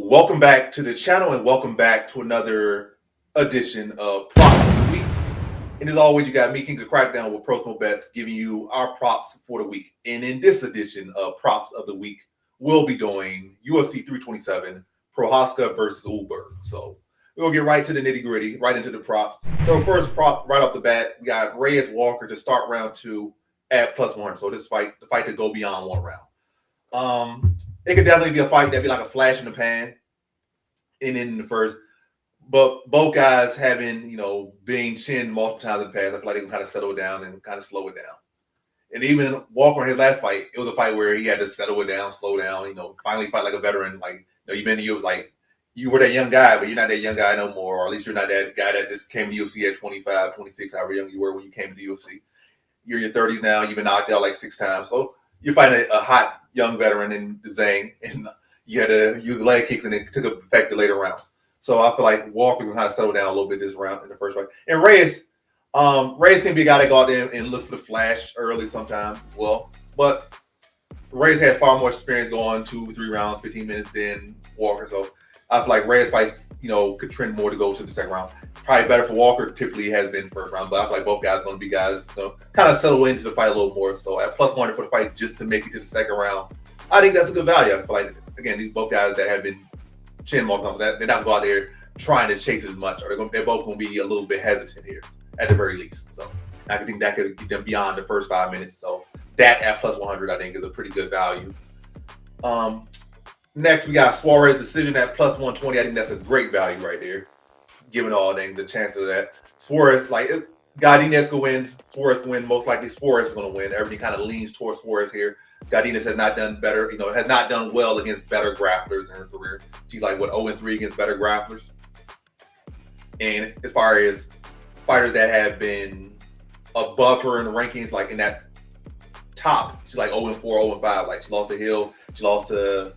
Welcome back to the channel and welcome back to another edition of Props of the Week. And as always, you got me, King of Crackdown, with Personal Bets, giving you our props for the week. And in this edition of Props of the Week, we'll be doing UFC 327, Prochazka versus Ulberg. So we'll get right to the nitty gritty, right into the props. So first prop right off the bat, we got Reyes Walker to start round 2 at +1. So this fight, the fight to go beyond one round. It could definitely be a fight that'd be like a flash in the pan in the first. But both guys having, being chinned multiple times in the past, I feel like they can kind of settle down and kind of slow it down. And even Walker in his last fight, it was a fight where he had to settle it down, slow down, finally fight like a veteran. Like, you were that young guy, but you're not that young guy no more, or at least you're not that guy that just came to UFC at 25, 26, however young you were when you came to the UFC. You're in your 30s now, you've been knocked out like 6 times. So you're fighting a hot young veteran in Zhang, and you had to use leg kicks, and it took effect the later rounds. So I feel like Walker can kind of settle down a little bit this round in the first fight. And Reyes can be a guy that go out there and look for the flash early sometimes as well. But Reyes has far more experience going 2-3 rounds, 15 minutes than Walker. So I feel like Reyes fights, could trend more to go to the second round. Probably better for Walker, typically has been first round. But I feel like both guys are going to be guys, kind of settle into the fight a little more. So at +1 for the fight just to make it to the second round, I think that's a good value. I feel like, again, these both guys that have been chin multiple times, so they're not going to go out there trying to chase as much, or they're both going to be a little bit hesitant here at the very least. So I think that could get them beyond the first 5 minutes. So that at +100, I think, is a pretty good value. Next, we got Suarez decision at +120. I think that's a great value right there, given all things, the chances of that. Suarez, like, Godinez could win, Suarez can win. Most likely, Suarez is going to win. Everything kind of leans towards Suarez here. Godinez has not done better, has not done well against better grapplers in her career. She's like, 0-3 against better grapplers. And as far as fighters that have been above her in the rankings, like in that top, she's like 0-4, 0-5. Like, she lost to Hill, she lost to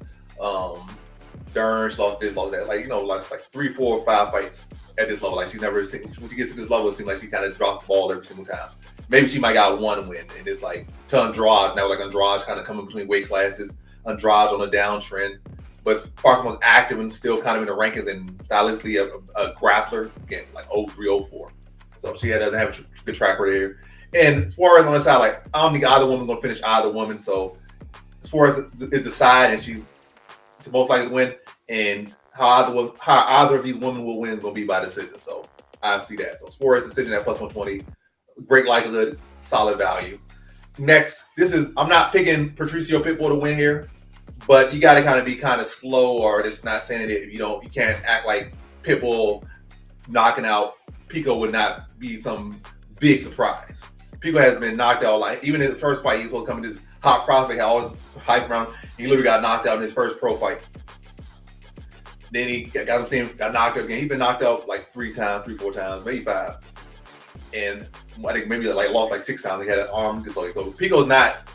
Dern, she lost this, lost that. Like, like 3, 4, 5 fights at this level. Like, she's never seen, when she gets to this level, it seems like she kind of drops the ball every single time. Maybe she might got one win, and it's like to Andrade. Now, like, Andrade kind of coming between weight classes. Andrade on a downtrend, but as far as most active and still kind of in the rankings and stylistically a grappler, again, like 0-3, 0-4. So she doesn't have a good track record here. And Suarez on the side, like, I don't think either woman's going to finish either woman. So Suarez is the side, and she's most likely to win. And how either of these women will win is going to be by decision. So I see that. So Suarez decision at +120. Great likelihood, solid value. Next, I'm not picking Patricio Pitbull to win here, but you got to kind of be kind of slow, or it's not saying it if you can't act like Pitbull knocking out Pico would not be some big surprise. Pico has been knocked out, like, even in the first fight, he was supposed to come in this hot prospect, had all his hype around. He literally got knocked out in his first pro fight. Then he got knocked out again. He's been knocked out like 3, 4 times, maybe 5. And I think maybe lost like 6 times. He had an arm dislocated. So Pico's not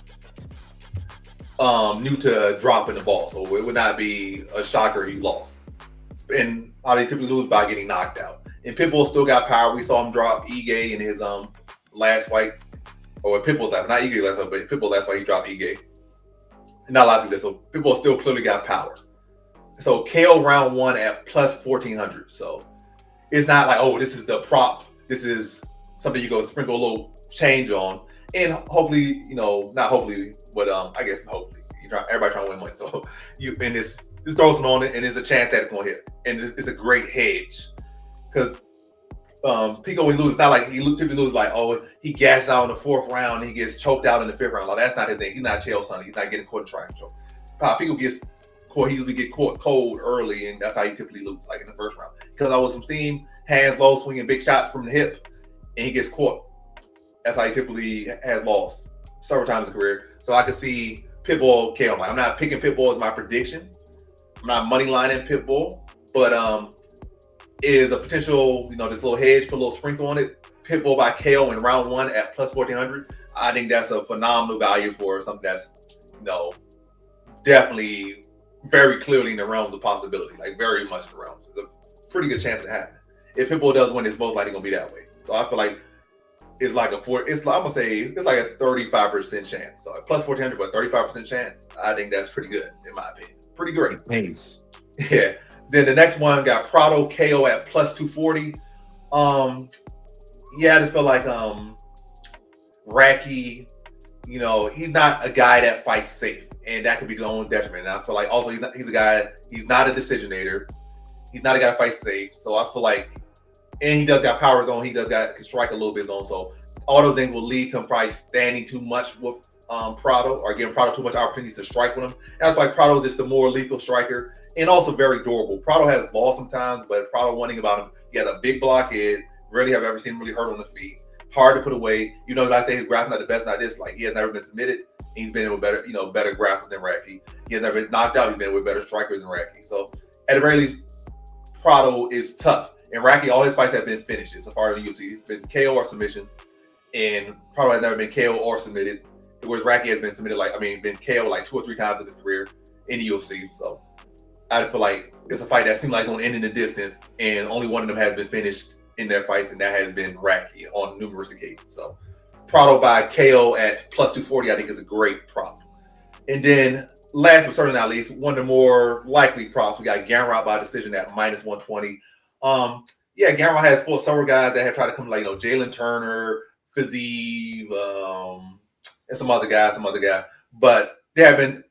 new to dropping the ball. So it would not be a shocker he lost. And how they typically lose by getting knocked out. And Pitbull still got power. We saw him drop Ige in his last fight. Or Pitbull's last, not Ige last fight, but Pitbull's last fight, he dropped Ige. Not a lot of people. So Pitbull still clearly got power. So KO round 1 at +1400. So it's not like, oh, this is the prop. This is something you go sprinkle a little change on, and hopefully, not hopefully, but I guess hopefully, everybody trying to win money. So this throws some on it, and there's a chance that it's going to hit, and it's a great hedge because Pico, when he loses, not like he typically loses like, oh, he gasses out in the 4th round, and he gets choked out in the 5th round. Like, that's not his thing. He's not Chael Sonnen. He's not getting caught in triangle. Pico gets caught. He usually get caught cold early, and that's how he typically loses, like in the 1st round. Because I was some steam, hands low, swinging big shots from the hip, and he gets caught. That's how he typically has lost several times in his career. So I can see Pitbull KO. I'm not picking Pitbull as my prediction. I'm not money lining Pitbull, but is a potential, this little hedge, put a little sprinkle on it. Pitbull by KO in round 1 at +1400. I think that's a phenomenal value for something that's, definitely very clearly in the realms of possibility, like very much in the realms. It's a pretty good chance to happen. If Pitbull does win, it's most likely going to be that way. So I feel like it's like I'm gonna say it's like a 35% chance. So at +1400, but 35% chance, I think that's pretty good in my opinion. Pretty great. Pace. Yeah. Then the next one got Prado KO at plus 240. Um, yeah, I just feel like Raki, he's not a guy that fights safe, and that could be his own detriment. And I feel like also he's a guy, he's not a decisionator. He's not a guy that fights safe. So I feel like, and he does got power zone. He does got can strike a little bit zone. So all those things will lead to him probably standing too much with Prado or giving Prado too much opportunities to strike with him. And that's why Prado is just a more lethal striker and also very durable. Prado has lost sometimes, but Prado, one thing about him, he has a big blockhead. Rarely have ever seen him really hurt on the feet. Hard to put away. If I say his grappling not the best, not this. Like he has never been submitted. He's been with better, better grapplers than Raki. He has never been knocked out. He's been with better strikers than Raki. So at the very least, Prado is tough. And Raki, all his fights have been finishes so far in the UFC. He's been KO or submissions. And Prado has never been KO or submitted. Whereas Raki has been submitted, been KO like 2 or 3 times in his career in the UFC. So I feel like it's a fight that seems like it's going to end in the distance. And only one of them has been finished in their fights, and that has been Raki on numerous occasions. So Prado by KO at plus 240, I think, is a great prop. And then last but certainly not least, one of the more likely props, we got Gamrot by decision at minus 120. Yeah, Gamrot has several guys that have tried to come, like, Jalen Turner, Fiziev, and some other guy. But there have been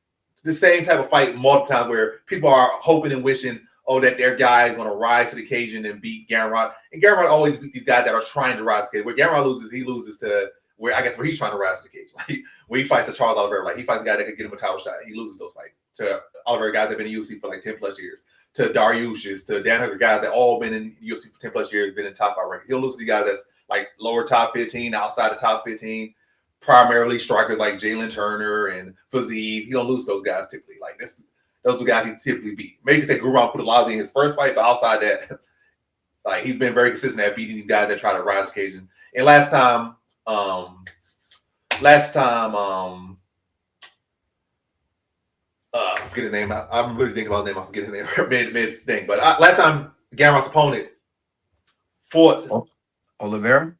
the same type of fight multiple times where people are hoping and wishing, that their guy is going to rise to the occasion and beat Gamrot. And Gamrot always beats these guys that are trying to rise to the occasion. Where Gamrot loses, he loses to where he's trying to rise to the occasion. Like when he fights to Charles Oliveira, like he fights a guy that could get him a title shot, he loses those fights. To Oliveira, guys that have been in the UFC for like 10 plus years. To Dariush's, to Dan Hooker, guys that all been in the UFC for 10 plus years, been in top 5 rankings. He'll lose to the guys that's like lower top 15, outside the top 15, primarily strikers like Jalen Turner and Fiziev. He don't lose to those guys typically. Like this. Those are the guys he typically beat. Maybe you say Gurman Kudalazi in his first fight, but outside that, like he's been very consistent at beating these guys that try to rise occasion. And last time, I forget his name. I'm really thinking about his name. I forget his name mid thing. But last time Gamrot's opponent fought Oliveira.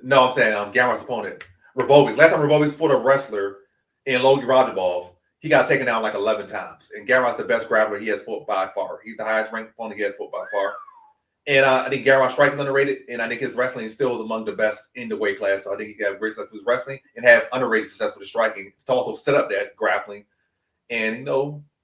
No, I'm saying Gamrot's opponent Rabovic. Last time Rabovic fought a wrestler in Logan Rajabov, he got taken down like 11 times. And Gamrot's the best grappler he has fought by far. He's the highest ranked opponent he has fought by far. And I think Gamrot's striking is underrated, and I think his wrestling still is among the best in the weight class. So I think he got great success with his wrestling and have underrated success with his striking to also set up that grappling and,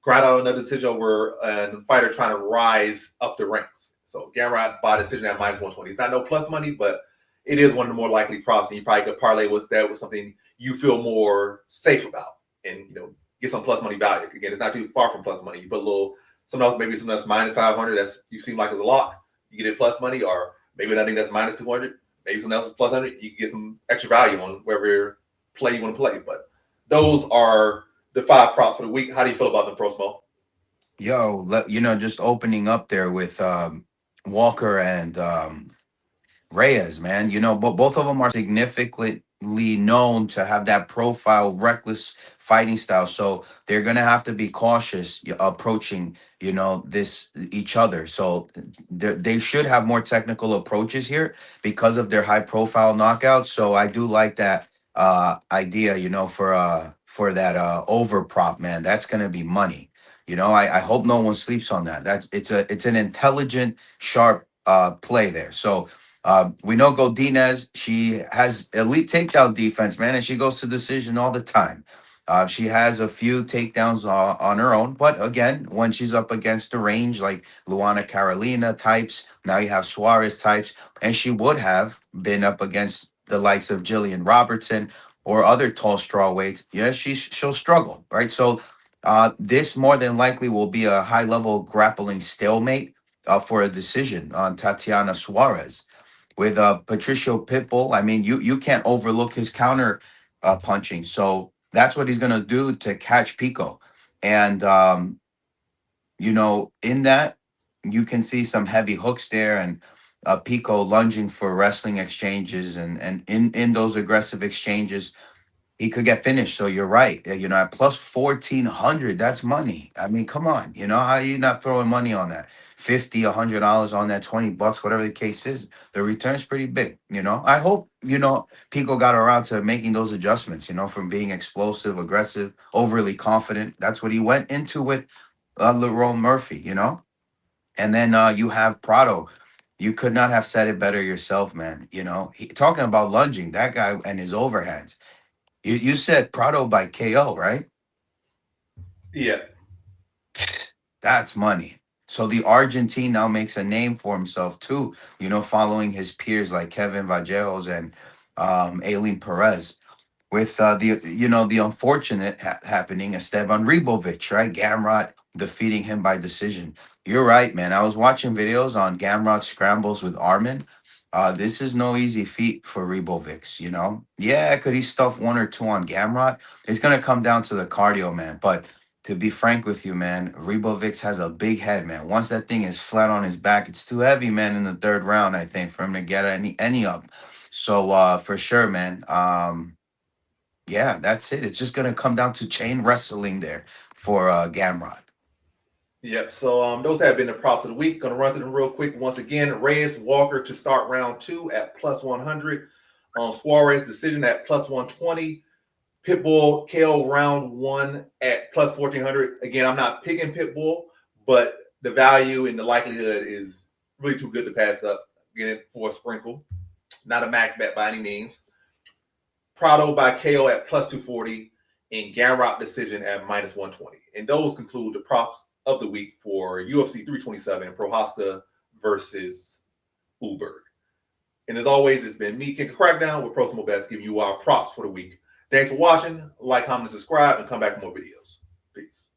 grind out another decision over a fighter trying to rise up the ranks. So Gamrot by decision at minus 120. It's not no plus money, but it is one of the more likely props, and you probably could parlay with that with something you feel more safe about and, get some plus money value. Again, it's not too far from plus money. You put a little, something else minus 500 that's you seem like is a lot. You get it plus money, or maybe nothing that's minus 200. Maybe something else is plus 100. You can get some extra value on wherever play you want to play. But those are the 5 props for the week. How do you feel about them, Pro Smo? Yo, just opening up there with Walker and Reyes, man. But both of them are significantly known to have that profile, reckless fighting style. So they're gonna have to be cautious approaching, this each other. So they should have more technical approaches here because of their high profile knockouts. So I do like that idea, for that over prop, man. That's gonna be money. I hope no one sleeps on that. It's an intelligent, sharp play there. So we know Godinez, she has elite takedown defense, man, and she goes to decision all the time. She has a few takedowns on her own, but again, when she's up against the range, like Luana Carolina types, now you have Suarez types, and she would have been up against the likes of Jillian Robertson or other tall strawweights. Yeah, she'll struggle, right? So this more than likely will be a high level grappling stalemate for a decision on Tatiana Suarez with Patricio Pitbull. I mean, you can't overlook his counter punching. So that's what he's gonna do to catch Pico. And in that you can see some heavy hooks there and Pico lunging for wrestling exchanges and in those aggressive exchanges he could get finished. So you're right. At plus 1,400, that's money. I mean, come on. How are you not throwing money on that? 50, $100 on that, $20, whatever the case is. The return's pretty big. I hope, Pico got around to making those adjustments, from being explosive, aggressive, overly confident. That's what he went into with Lerone Murphy. And then you have Prado. You could not have said it better yourself, man. You know, talking about lunging, that guy and his overhands. You said Prado by KO, right? Yeah. That's money. So the Argentine now makes a name for himself too, you know, following his peers like Kevin Vallejos and Aileen Perez. With the unfortunate happening, Esteban Ribovic, right? Gamrot defeating him by decision. You're right, man. I was watching videos on Gamrot scrambles with Armin. This is no easy feat for Ribovic, you know. Yeah, could he stuff one or two on Gamrot? It's gonna come down to the cardio, man. But to be frank with you, man, Ribovic has a big head, man. Once that thing is flat on his back, it's too heavy, man. In the third round, I think, for him to get any up. So for sure, man. Yeah, that's it. It's just gonna come down to chain wrestling there for Gamrot. Yep. So those have been the props of the week. Gonna run through them real quick. Once again, Reyes Walker to start round 2 at plus 100. Suarez decision at plus 120. Pitbull KO round 1 at plus 1400. Again, I'm not picking Pitbull, but the value and the likelihood is really too good to pass up. Get it for a sprinkle. Not a max bet by any means. Prado by KO at plus 240 and Gamrot decision at minus 120. And those conclude the props of the week for UFC 327 Prochazka versus Ulberg. And as always, it's been me, King of Crackdown, with Personal Best, giving you our props for the week. Thanks for watching. Like, comment, and subscribe, and come back for more videos. Peace.